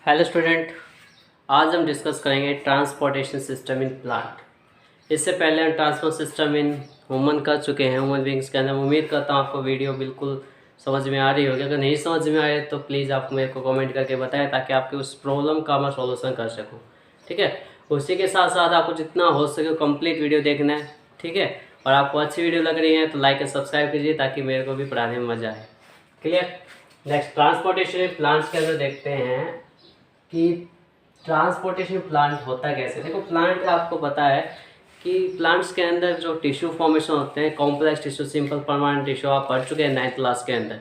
Hello student, आज हम discuss करेंगे ट्रांसपोर्टेशन सिस्टम इन प्लांट। इससे पहले हम ट्रांसपोर्ट सिस्टम इन ह्यूमन कर चुके हैं, ह्यूमन बींग्स के अंदर। उम्मीद करता हूँ आपको वीडियो बिल्कुल समझ में आ रही होगी। अगर नहीं समझ में आए तो प्लीज़ आप मेरे को कमेंट करके बताएं ताकि आपकी उस प्रॉब्लम का मैं सॉल्यूशन कर सकूँ। ठीक है, उसी के साथ साथ आपको जितना हो सके कंप्लीट वीडियो देखना है। ठीक है, और आपको अच्छी वीडियो लग रही है तो लाइक और सब्सक्राइब कीजिए ताकि मेरे को भी पढ़ाने में मज़ा आए। क्लियर। नेक्स्ट ट्रांसपोर्टेशन प्लांट्स के अंदर देखते हैं कि ट्रांसपोर्टेशन प्लांट होता कैसे। देखो, प्लांट आपको पता है कि प्लांट्स के अंदर जो टिश्यू फॉर्मेशन होते हैं, complex tissue, simple permanent tissue आप पढ़ चुके हैं 9th क्लास के अंदर।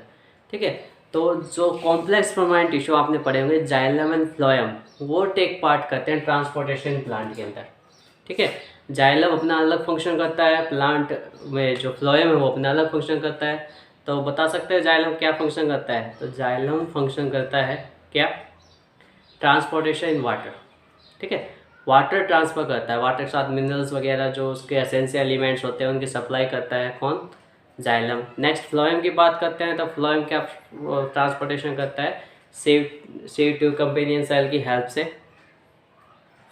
ठीक है, तो जो कॉम्प्लेक्स परमानेंट टिश्यू आपने पढ़े होंगे, जाइलम एंड फ्लोएम, वो टेक पार्ट करते हैं ट्रांसपोर्टेशन प्लांट के अंदर। ठीक है, जाइलम अपना अलग फंक्शन करता है, प्लांट में जो फ्लोएम है वो अपना अलग फंक्शन करता है। तो बता सकते हैं जाइलम क्या फंक्शन करता है? तो जाइलम फंक्शन करता है क्या? Transportation in water. ठीक है, वाटर ट्रांसफ़र करता है, वाटर के साथ मिनरल्स वगैरह जो उसके एसेंशियल एलिमेंट्स होते हैं उनकी सप्लाई करता है कौन? जाइलम। नेक्स्ट फ्लोएम की बात करते हैं तो फ्लोएम क्या ट्रांसपोर्टेशन करता है? CO2 कंपेनियन सेल की हेल्प से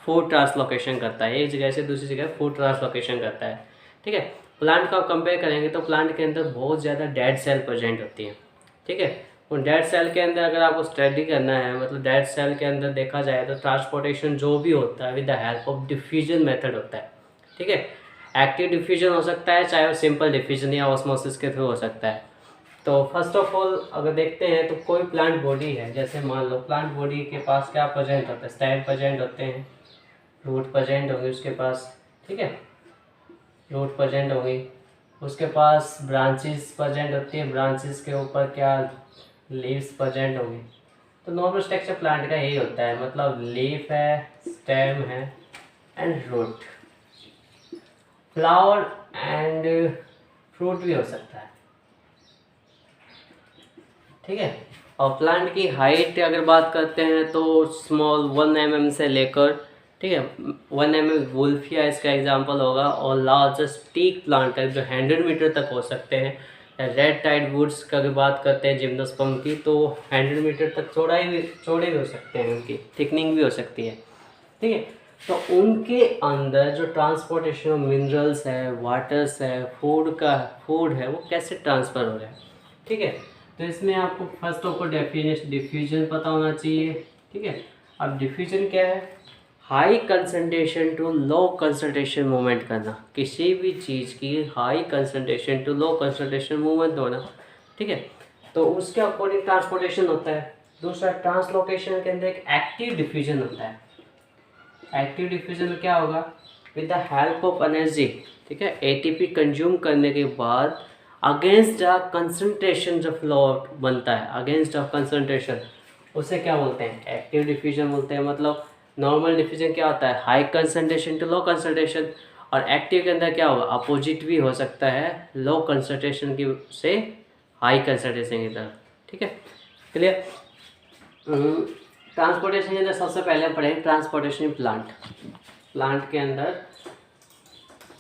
फूड ट्रांसलोकेशन करता है, एक जगह से दूसरी जगह फूड ट्रांसलोकेशन करता है। ठीक है, प्लांट का कंपेयर करेंगे तो प्लांट के अंदर बहुत ज़्यादा डेड सेल प्रेजेंट होती हैं। ठीक है, उन डेड सेल के अंदर अगर आपको स्टडी करना है, मतलब डेड सेल के अंदर देखा जाए तो ट्रांसपोर्टेशन जो भी होता है with the help of diffusion method होता है। ठीक है, एक्टिव डिफ्यूजन हो सकता है, चाहे वो सिंपल डिफ्यूजन या ऑस्मोसिस के थ्रू हो सकता है। तो फर्स्ट ऑफ ऑल अगर देखते हैं तो कोई प्लांट बॉडी है, जैसे मान लो प्लांट बॉडी के पास क्या प्रेजेंट होता है? स्टेम प्रेजेंट होते हैं, रूट प्रेजेंट होंगे उसके पास। ठीक है, रूट प्रेजेंट होंगी, उसके पास ब्रांचेस प्रेजेंट होती है, ब्रांचेस के ऊपर क्या? लीव्स प्रेजेंट होंगी। तो नॉर्मल स्ट्रक्चर प्लांट का यही होता है, मतलब लीफ है, स्टेम है and root. Flower and fruit भी हो सकता है। ठीक है, और प्लांट की हाइट अगर बात करते हैं तो स्मॉल 1 mm से लेकर, ठीक है, 1 mm वुल्फिया इसका एग्जांपल होगा, और लार्जेस्ट टीक प्लांट है जो 100 मीटर तक हो सकते हैं। रेड टाइड वुड्स का अगर बात करते हैं जिम्नोस्पर्म की, तो 100 मीटर तक चौड़े भी हो सकते हैं, उनकी थिकनिंग भी हो सकती है। ठीक है, तो उनके अंदर जो ट्रांसपोर्टेशन ऑफ मिनरल्स है, वाटर्स है, फूड है, वो कैसे ट्रांसफ़र हो रहा है। ठीक है, तो इसमें आपको फर्स्ट ऑफ ऑल डिफ्यूजन पता होना चाहिए। ठीक है, अब डिफ्यूजन क्या है? High concentration to low concentration movement करना, किसी भी चीज़ की high concentration to low concentration movement होना। ठीक है, तो उसके अकॉर्डिंग ट्रांसपोर्टेशन होता है। दूसरा, ट्रांसलोकेशन के अंदर एक एक्टिव डिफ्यूजन होता है। एक्टिव डिफ्यूजन में क्या होगा? With the help of energy, ठीक है, ATP कंज्यूम करने के बाद अगेंस्ट द कंसंट्रेशन जो फ्लो बनता है, अगेंस्ट द कंसंट्रेशन, उसे क्या बोलते हैं? एक्टिव डिफ्यूजन बोलते हैं। मतलब नॉर्मल डिफ्यूजन क्या होता है? High concentration to low concentration, और एक्टिव के अंदर क्या होगा? अपोजिट भी हो सकता है, लो कंसंट्रेशन की से हाई कंसंट्रेशन की तरफ। ठीक है, क्लियर। ट्रांसपोर्टेशन के अंदर सबसे पहले हम पढ़ेंगे ट्रांसपोर्टेशन प्लांट के अंदर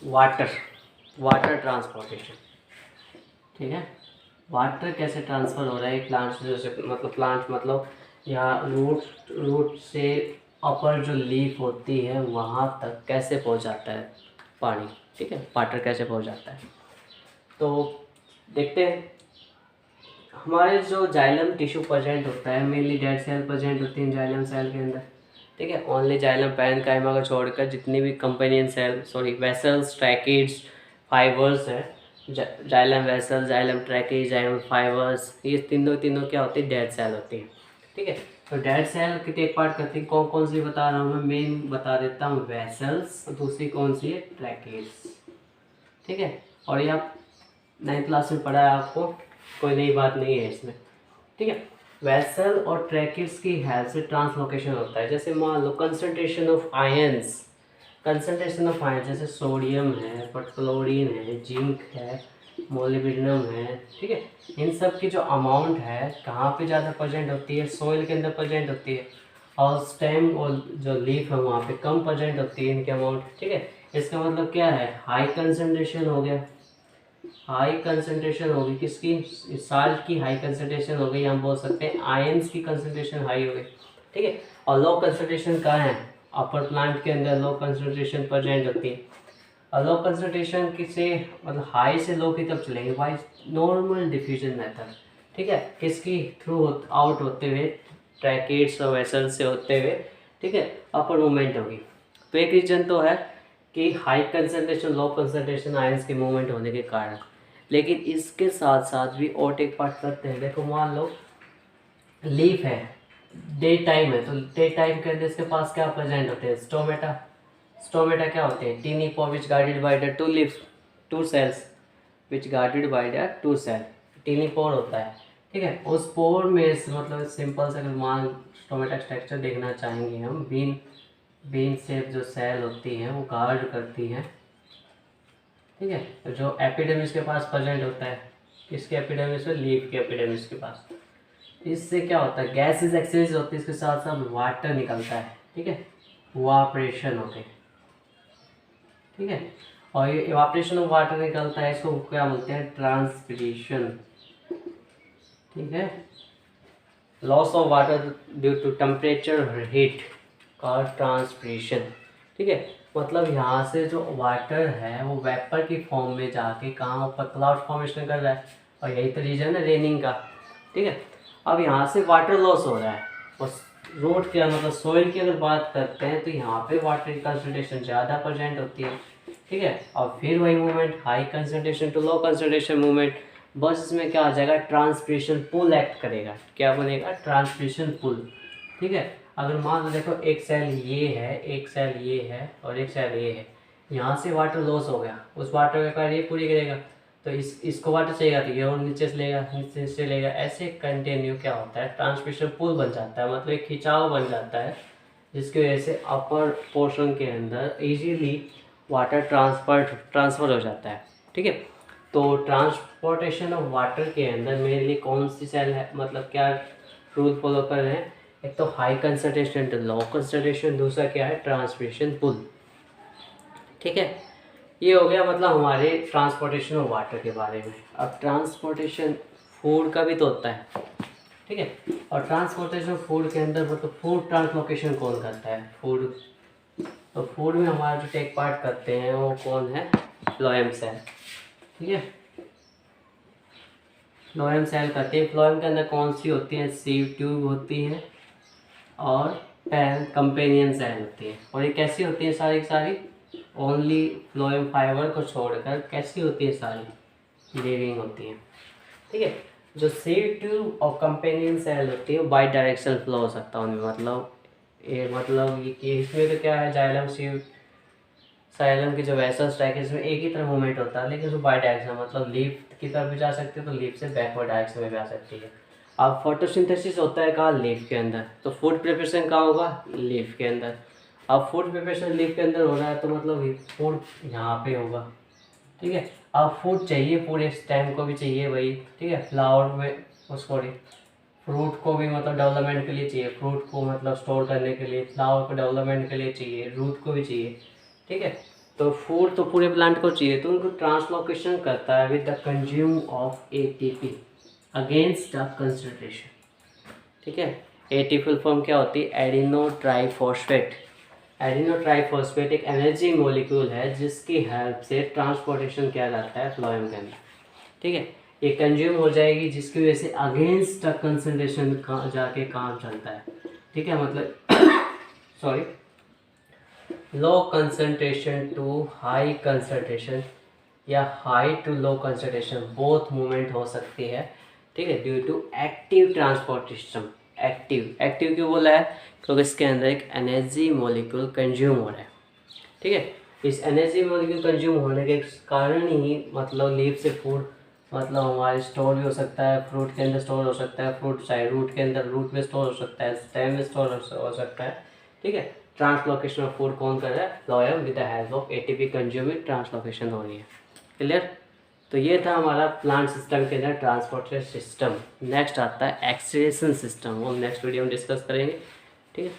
वाटर ट्रांसपोर्टेशन। ठीक है, वाटर कैसे ट्रांसफ़र हो रहा है प्लांट से, मतलब प्लांट मतलब यहाँ रूट से अपर जो लीफ होती है वहाँ तक कैसे पहुँच जाता है पानी। ठीक है, वाटर कैसे पहुँच जाता है, तो देखते हैं। हमारे जो जाइलम टिश्यू प्रेजेंट होता है, मेनली डेड सेल प्रेजेंट होती है जाइलम सेल के अंदर। ठीक है, ओनली जाइलम पैरेन्काइमा को छोड़कर जितनी भी companion cell, vessels, tracheids, fibres है, xylem vessel, xylem tracheid, xylem fibres, ये तीनों क्या होती है? डेड सेल होती है। ठीक है, तो डेड सेल की टेक पार्ट करती है, कौन कौन सी बता रहा हूँ मैं? मेन बता देता हूँ, वेसल्स, दूसरी कौन सी है? ट्रैकिड्स। ठीक है, और ये आप 9th क्लास में पढ़ा है आपको, कोई नई बात नहीं है इसमें। ठीक है, वेसल और ट्रैकिड्स की हेल्प से ट्रांसलोकेशन होता है। जैसे मान लो कंसंट्रेशन ऑफ आयंस, जैसे सोडियम है, क्लोरीन है, जिंक है, मोलिब्डेनम है। ठीक है, इन सब की जो अमाउंट है कहाँ पे ज़्यादा प्रेजेंट होती है? सॉइल के अंदर प्रेजेंट होती है, और स्टेम और जो लीफ है वहाँ पे कम प्रेजेंट होती है इनकी अमाउंट। ठीक है, इसका मतलब क्या है? हाई कंसंट्रेशन हो गया, हाई कंसंट्रेशन होगी किसकी? साल्ट की हाई कंसंट्रेशन हो गई, हम बोल सकते हैं आयंस की कंसंट्रेशन हाई हो गई। ठीक है। और लो कंसंट्रेशन कहाँ है, अपर प्लांट के अंदर लो कंसंट्रेशन प्रेजेंट होती है। और लो कंसंट्रेशन किसे मतलब हाई से लो की तरफ चलेंगे बाई नॉर्मल डिफ्यूजन मेथड, ठीक है, किसकी थ्रू आउट होते हुए ट्रैकेट्स और वेसल से होते हुए, ठीक है, अपर मूवमेंट होगी। तो एक रीजन तो है कि high concentration low concentration ions के मूवमेंट होने के कारण, लेकिन इसके साथ साथ भी और एक पार्ट करते हैं। देखो मान लो लीफ है, डे टाइम है, तो डे टाइम के अंदर इसके पास क्या प्रेजेंट होते हैं, स्टोमेटा। स्टोमेटा क्या होते हैं, tiny pore which guarded by the two leaves, two cells which guarded by the two cell, tiny pore होता है, ठीक है। उस पोर में मतलब सिंपल से अगर मान स्टोमेटा स्ट्रक्चर देखना चाहेंगे हम, बीन शेप जो सेल होती हैं वो गार्ड करती हैं, ठीक है। तो जो एपिडर्मिस के पास प्रेजेंट होता है, किसके एपिडर्मिस में, लीफ के एपिडर्मिस के पास, इससे क्या होता है, गैसेस एक्सचेंज होती है, इसके साथ साथ वाटर निकलता है, ठीक है, इवापोरेशन होते हैं, ठीक है। और ये इवापोरेशन ऑफ वाटर निकलता है, इसको क्या बोलते हैं, ट्रांसपिरेशन, ठीक है। Loss of water due to temperature heat called transpiration, ठीक है। मतलब यहाँ से जो वाटर है वो वेपर की फॉर्म में जाके कहाँ ऊपर क्लाउड फॉर्मेशन कर रहा है, और यही तो रीजन है रेनिंग का, ठीक है। अब यहाँ से वाटर लॉस हो रहा है, और रूट के मतलब सोइल की अगर बात करते हैं तो यहाँ पे वाटर की कंसंट्रेशन ज़्यादा प्रेजेंट होती है, ठीक है। और फिर वही movement high concentration to low concentration movement, बस इसमें क्या आ जाएगा, ट्रांसपिरेशन पुल एक्ट करेगा, क्या बनेगा, ट्रांसपिरेशन पुल, ठीक है। अगर मान लो देखो एक सेल ये है, एक सेल ये है और एक सेल ये है, यहाँ से वाटर लॉस हो गया, उस वाटर का कार्य ये पूरी करेगा, तो इसको वाटर चाहिए तो ये और नीचे से लेगा, नीचे से लेगा, ऐसे कंटिन्यू क्या होता है, ट्रांसमिशन पुल बन जाता है, मतलब एक खिंचाव बन जाता है, जिसकी वजह से अपर पोर्शन के अंदर इजीली वाटर ट्रांसफ़र हो जाता है, ठीक है। तो ट्रांसपोर्टेशन ऑफ वाटर के अंदर मेनली कौन सी सेल है, मतलब क्या रूल फॉलो कर रहे हैं, एक तो high concentration to low concentration, दूसरा क्या है, ट्रांसमिशन पुल, ठीक है। ये हो गया मतलब हमारे ट्रांसपोर्टेशन ऑफ वाटर के बारे में। अब ट्रांसपोर्टेशन फूड का भी तो होता है, ठीक है। और ट्रांसपोर्टेशन फूड के अंदर मतलब फूड ट्रांसलोकेशन कौन करता है, फूड, तो फूड में हमारा जो टेक पार्ट करते हैं वो कौन है, फ्लोएम सेल, ठीक है। फ्लोएम सेल करते हैं, फ्लोएम के अंदर कौन सी होती है, सीव ट्यूब होती है और कंपेनियन सेल होती है। और ये कैसी होती है सारी की सारी, ओनली फ्लोएम फाइबर को छोड़कर कैसी होती है, सारी लिविंग होती है, ठीक है। जो सीव ट्यूब और कंपेनियन सेल होती है वो बाई डायरेक्शनल फ्लो हो सकता है उनमें, मतलब ये कि इसमें तो क्या है, जाइलम सीव साइलम की जो वेसल्स है इसमें एक ही तरह मूवमेंट होता है, लेकिन उसमें बाई डायरेक्शन, मतलब लीफ की तरफ भी जा सकती है तो लीफ से बैकवर्ड डायरेक्शन में भी आ सकती है। अब फोटोसिंथेसिस होता है कहाँ, लीफ के अंदर, तो फूड प्रिपरेशन कहाँ होगा, लीफ के अंदर। अब फूड प्रिपरेशन लीफ के अंदर हो रहा है तो मतलब फूड यहाँ पे होगा, ठीक है। अब फूड चाहिए पूरे स्टेम को भी चाहिए भाई, ठीक है, फ्लावर में उसको फ्रूट को भी मतलब डेवलपमेंट के लिए चाहिए, फ्रूट को मतलब स्टोर करने के लिए, फ्लावर को डेवलपमेंट के लिए चाहिए, रूट को भी चाहिए, ठीक है। तो फूड तो पूरे प्लांट को चाहिए, तो उनको ट्रांसलोकेशन करता है with the consume of ATP against the concentration, ठीक है। एटीपी फॉर्म क्या होती है, एडिनो ट्राइफॉस्फेट। एडिनो ट्राइफॉस्फेट एक एनर्जी मॉलिक्यूल है जिसकी हेल्प से ट्रांसपोर्टेशन किया जाता है फ्लोएम के अंदर, ठीक है। ये कंज्यूम हो जाएगी जिसकी वजह से अगेंस्ट द कंसंट्रेशन जाके काम चलता है, ठीक है। मतलब sorry, low concentration to high concentration या high to low concentration both movement हो सकती है, ठीक है, due to active transport system. Active क्यों बोला है, क्योंकि इसके अंदर एक एनर्जी मॉलिक्यूल कंज्यूम हो रहा है, ठीक है। इस एनर्जी मॉलिक्यूल कंज्यूम होने के कारण ही मतलब लीफ से फूड मतलब हमारे स्टोर भी हो सकता है, फ्रूट के अंदर स्टोर हो सकता है, फ्रूट चाहे रूट के अंदर रूट में स्टोर हो सकता है, स्टेम में स्टोर हो सकता है, ठीक है। ट्रांसलोकेशन ऑफ फूड कौन कर रहा है, phloem with the help of ATP consuming translocation हो रही है, क्लियर। तो ये था हमारा प्लांट सिस्टम के अंदर ट्रांसपोर्टेशन सिस्टम। नेक्स्ट आता है एक्सीलरेशन सिस्टम, वो हम नेक्स्ट वीडियो में डिस्कस करेंगे, ठीक है।